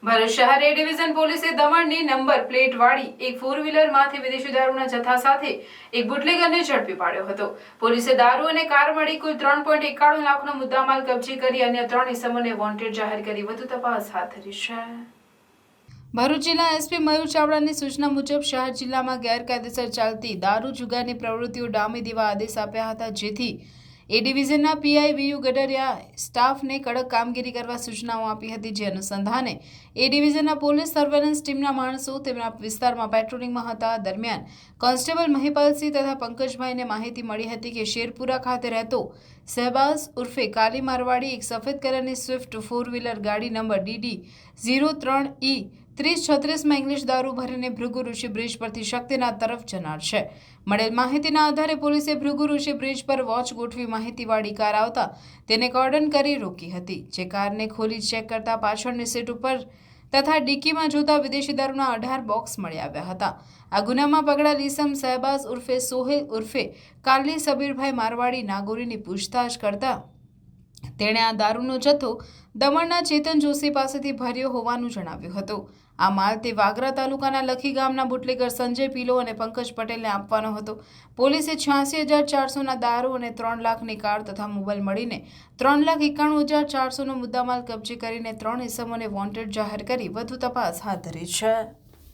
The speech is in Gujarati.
ભરૂચ શહેર એ ડિવિઝન પોલીસે દમણની નંબર પ્લેટ વાળી એક ફોર વ્હીલરમાંથી વિદેશી દારૂના જથ્થા સાથે એક બુટલેગરને ઝડપી પાડ્યો હતો। પોલીસે દારૂ અને કાર મળી કુલ 3.91 લાખનો મુદ્દામાલ કબજે કરી અન્ય 3 ઇસમોને વોન્ટેડ જાહેર કરી વધુ તપાસ હાથ ધરી છે। ભરૂચ જિલ્લા એસપી મયુર ચાવડાની સૂચના મુજબ શહેર જિલ્લામાં ગેરકાયદેસર ચાલતી દારૂ જુગારની પ્રવૃત્તિઓ ડામી દેવા આદેશ આપ્યા હતા, જેથી એ ડિવિઝનના પીઆઈ વીયુ ગડરિયા સ્ટાફને કડક કામગીરી કરવા સૂચનાઓ આપી હતી। જે અનુસંધાને એ ડિવિઝનના પોલીસ સર્વેલન્સ ટીમના માણસો તેમના વિસ્તારમાં પેટ્રોલિંગમાં હતા। દરમિયાન કોન્સ્ટેબલ મહિપાલસિંહ તથા પંકજભાઈને માહિતી મળી હતી કે શેરપુરા ખાતે રહેતો શહેબાઝ ઉર્ફે કાલી મારવાડી એક સફેદ કલરની સ્વિફ્ટ ફોર વ્હીલર ગાડી નંબર DD 03E 3036માં ઇંગ્લિશ દારૂ ભરીને ભૃગુ ઋષિ બ્રિજ પરથી શક્તિનાથ તરફ જનાર છે। મળેલ માહિતીના આધારે પોલીસે ભૃગુ ઋષિ બ્રિજ પર વોચ ગોઠવી માહિતીવાળી કાર આવતા તેને કોર્ડન કરી રોકી હતી। જે કારને ખોલી ચેક કરતા પાછળની સીટ ઉપર તથા ડિક્કીમાં જોતા વિદેશી દારૂના 18 બોક્સ મળી આવ્યા હતા। આ ગુનામાં પકડાયેલ ઈસમ શહેબાઝ ઉર્ફે સોહેલ ઉર્ફે કાલી સબીરભાઈ મારવાડી નાગોરીની પૂછતાછ કરતા તેણે આ દારૂનો જથ્થો દમણના ચેતન જોશી પાસેથી ભર્યો હોવાનું જણાવ્યું હતું। આ માલ તે વાગરા તાલુકાના લખી ગામના બુટલેગર સંજય પીલો અને પંકજ પટેલને આપવાનો હતો। પોલીસે 86,400ના દારૂ અને 3 લાખની કાર તથા મોબાઈલ મળીને 3,91,400નો મુદ્દામાલ કબજે કરીને 3 ઇસમોને વોન્ટેડ જાહેર કરી વધુ તપાસ હાથ ધરી છે।